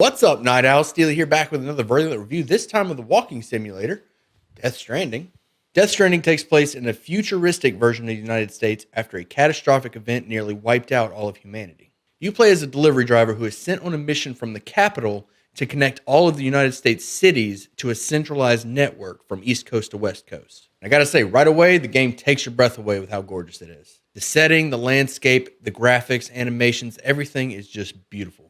What's up, Night Owl? Steely here, back with another Virulent review, this time with the walking simulator, Death Stranding. Death Stranding takes place in a futuristic version of the United States after a catastrophic event nearly wiped out all of humanity. You play as a delivery driver who is sent on a mission from the capital to connect all of the United States cities to a centralized network from East Coast to West Coast. I gotta say, right away, the game takes your breath away with how gorgeous it is. The setting, the landscape, the graphics, animations, everything is just beautiful.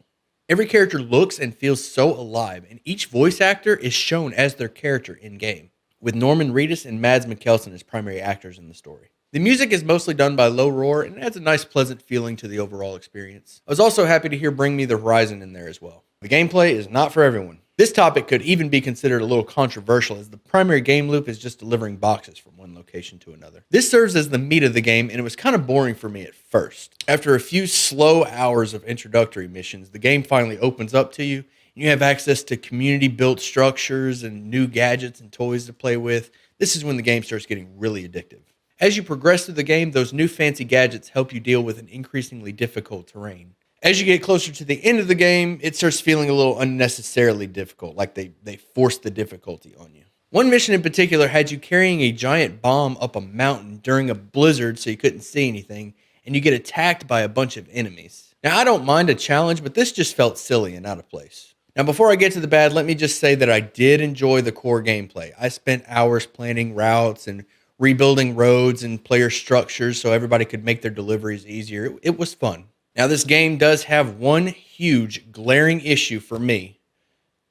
Every character looks and feels so alive, and each voice actor is shown as their character in-game, with Norman Reedus and Mads Mikkelsen as primary actors in the story. The music is mostly done by Low Roar and adds a nice pleasant feeling to the overall experience. I was also happy to hear Bring Me the Horizon in there as well. The gameplay is not for everyone. This topic could even be considered a little controversial, as the primary game loop is just delivering boxes from one location to another. This serves as the meat of the game, and it was kind of boring for me at first. After a few slow hours of introductory missions, the game finally opens up to you, and you have access to community-built structures and new gadgets and toys to play with. This is when the game starts getting really addictive. As you progress through the game, those new fancy gadgets help you deal with an increasingly difficult terrain. As you get closer to the end of the game, it starts feeling a little unnecessarily difficult, like they forced the difficulty on you. One mission in particular had you carrying a giant bomb up a mountain during a blizzard so you couldn't see anything, and you get attacked by a bunch of enemies. Now, I don't mind a challenge, but this just felt silly and out of place. Now, before I get to the bad, let me just say that I did enjoy the core gameplay. I spent hours planning routes and rebuilding roads and player structures so everybody could make their deliveries easier. It was fun. Now, this game does have one huge glaring issue for me.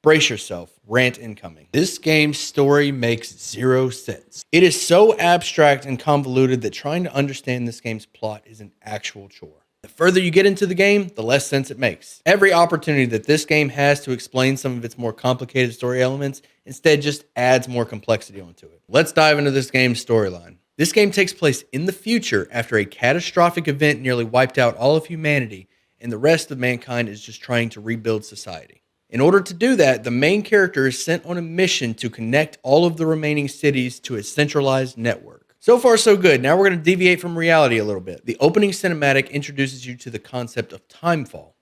Brace yourself, rant incoming. This game's story makes zero sense. It is so abstract and convoluted that trying to understand this game's plot is an actual chore. The further you get into the game, the less sense it makes. Every opportunity that this game has to explain some of its more complicated story elements instead just adds more complexity onto it. Let's dive into this game's storyline. This game takes place in the future after a catastrophic event nearly wiped out all of humanity, and the rest of mankind is just trying to rebuild society. In order to do that, the main character is sent on a mission to connect all of the remaining cities to a centralized network. So far, so good. Now we're going to deviate from reality a little bit. The opening cinematic introduces you to the concept of timefall,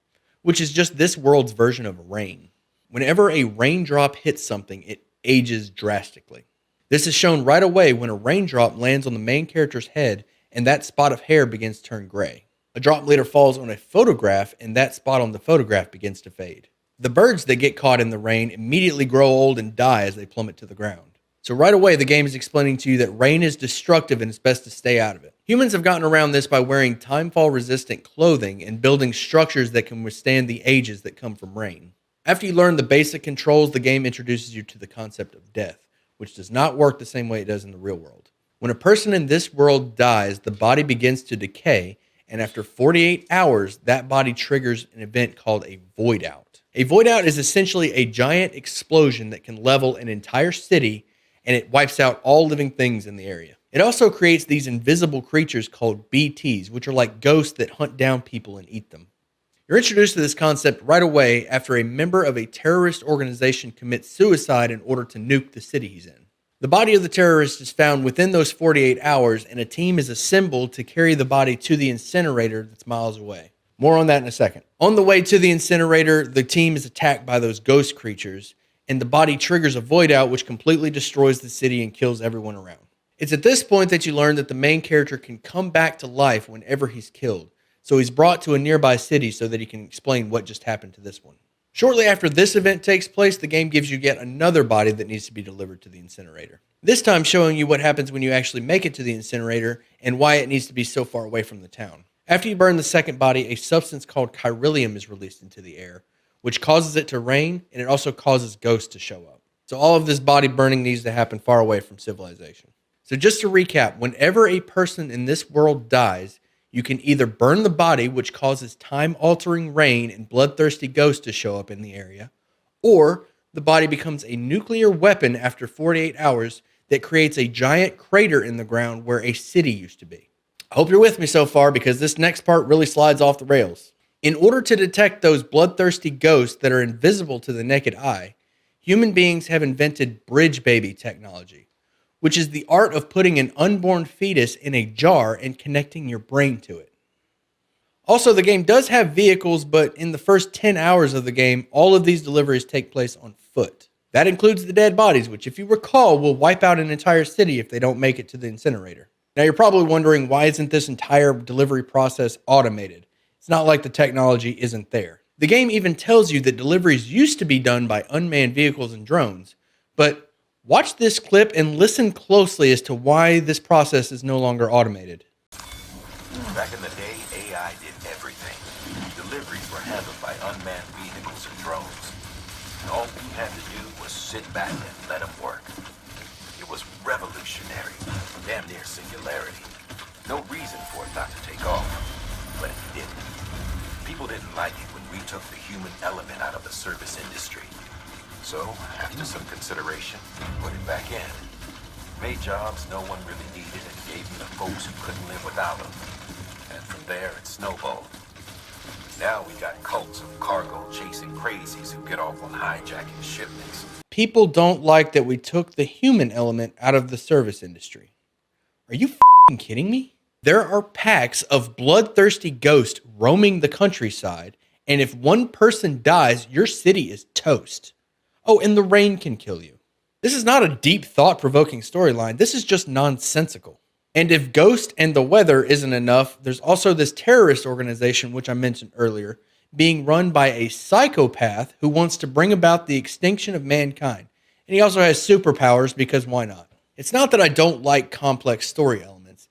which is just this world's version of rain. Whenever a raindrop hits something, it ages drastically. This is shown right away when a raindrop lands on the main character's head and that spot of hair begins to turn gray. A drop later falls on a photograph and that spot on the photograph begins to fade. The birds that get caught in the rain immediately grow old and die as they plummet to the ground. So right away, the game is explaining to you that rain is destructive and it's best to stay out of it. Humans have gotten around this by wearing timefall-resistant clothing and building structures that can withstand the ages that come from rain. After you learn the basic controls, the game introduces you to the concept of death, which does not work the same way it does in the real world. When a person in this world dies, the body begins to decay, and after 48 hours, that body triggers an event called a void out. A void out is essentially a giant explosion that can level an entire city, and it wipes out all living things in the area. It also creates these invisible creatures called BTs, which are like ghosts that hunt down people and eat them. You're introduced to this concept right away after a member of a terrorist organization commits suicide in order to nuke the city he's in. The body of the terrorist is found within those 48 hours, and a team is assembled to carry the body to the incinerator that's miles away. More on that in a second. On the way to the incinerator, the team is attacked by those ghost creatures, and the body triggers a void out which completely destroys the city and kills everyone around. It's at this point that you learn that the main character can come back to life whenever he's killed. So he's brought to a nearby city so that he can explain what just happened to this one. Shortly after this event takes place, the game gives you yet another body that needs to be delivered to the incinerator. This time showing you what happens when you actually make it to the incinerator and why it needs to be so far away from the town. After you burn the second body, a substance called chiralium is released into the air, which causes it to rain, and it also causes ghosts to show up. So all of this body burning needs to happen far away from civilization. So just to recap, whenever a person in this world dies, you can either burn the body, which causes time-altering rain and bloodthirsty ghosts to show up in the area, or the body becomes a nuclear weapon after 48 hours that creates a giant crater in the ground where a city used to be. I hope you're with me so far because this next part really slides off the rails. In order to detect those bloodthirsty ghosts that are invisible to the naked eye, human beings have invented bridge baby technology, which is the art of putting an unborn fetus in a jar and connecting your brain to it. Also, the game does have vehicles, but in the first 10 hours of the game, all of these deliveries take place on foot. That includes the dead bodies, which, if you recall, will wipe out an entire city if they don't make it to the incinerator. Now, you're probably wondering, why isn't this entire delivery process automated? It's not like the technology isn't there. The game even tells you that deliveries used to be done by unmanned vehicles and drones, but watch this clip and listen closely as to why this process is no longer automated. Back in the day, AI did everything. Deliveries were handled by unmanned vehicles and drones. And all we had to do was sit back and let them work. It was revolutionary, damn near singularity. No reason for it not to take off, but it didn't. People didn't like it when we took the human element out of the service industry. So, after some consideration, we put it back in. Made jobs no one really needed and gave them to folks who couldn't live without them. And from there, it snowballed. Now we got cults of cargo chasing crazies who get off on hijacking shipments. People don't like that we took the human element out of the service industry. Are you f***ing kidding me? There are packs of bloodthirsty ghosts roaming the countryside, and if one person dies, your city is toast. Oh, and the rain can kill you. This is not a deep, thought-provoking storyline. This is just nonsensical. And if ghost and the weather isn't enough, there's also this terrorist organization, which I mentioned earlier, being run by a psychopath who wants to bring about the extinction of mankind. And he also has superpowers, because why not? It's not that I don't like complex story elements,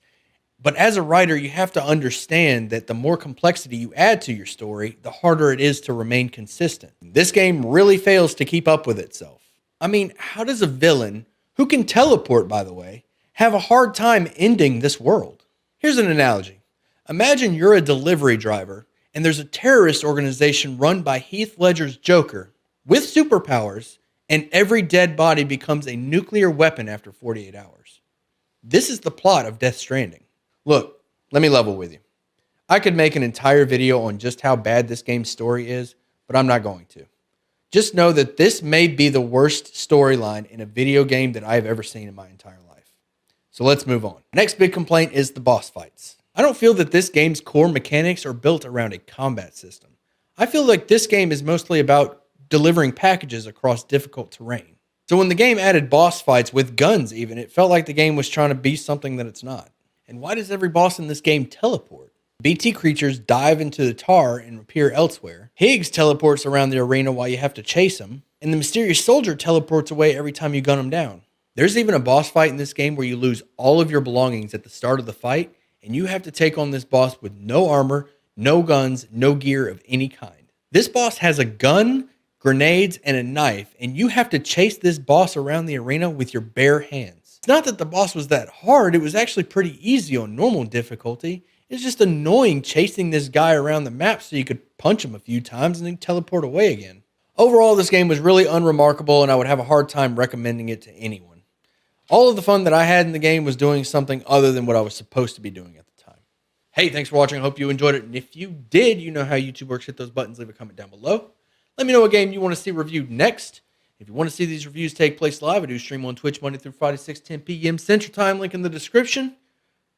but as a writer, you have to understand that the more complexity you add to your story, the harder it is to remain consistent. This game really fails to keep up with itself. I mean, how does a villain, who can teleport, by the way, have a hard time ending this world? Here's an analogy. Imagine you're a delivery driver, and there's a terrorist organization run by Heath Ledger's Joker with superpowers, and every dead body becomes a nuclear weapon after 48 hours. This is the plot of Death Stranding. Look, let me level with you. I could make an entire video on just how bad this game's story is, but I'm not going to. Just know that this may be the worst storyline in a video game that I've ever seen in my entire life. So let's move on. Next big complaint is the boss fights. I don't feel that this game's core mechanics are built around a combat system. I feel like this game is mostly about delivering packages across difficult terrain. So when the game added boss fights with guns even, it felt like the game was trying to be something that it's not. And why does every boss in this game teleport? BT creatures dive into the tar and appear elsewhere. Higgs teleports around the arena while you have to chase him. And the mysterious soldier teleports away every time you gun him down. There's even a boss fight in this game where you lose all of your belongings at the start of the fight, and you have to take on this boss with no armor, no guns, no gear of any kind. This boss has a gun, grenades, and a knife, and you have to chase this boss around the arena with your bare hands. It's not that the boss was that hard, it was actually pretty easy on normal difficulty. It's just annoying chasing this guy around the map so you could punch him a few times and then teleport away again. Overall, this game was really unremarkable, and I would have a hard time recommending it to anyone. All of the fun that I had in the game was doing something other than what I was supposed to be doing at the time. Hey, thanks for watching. I hope you enjoyed it. And if you did, you know how YouTube works. Hit those buttons, leave a comment down below. Let me know what game you want to see reviewed next. If you want to see these reviews take place live, I do stream on Twitch Monday through Friday, 6-10 p.m. Central Time. Link in the description.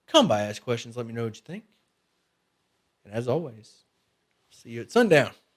Come by, ask questions, let me know what you think. And as always, see you at sundown.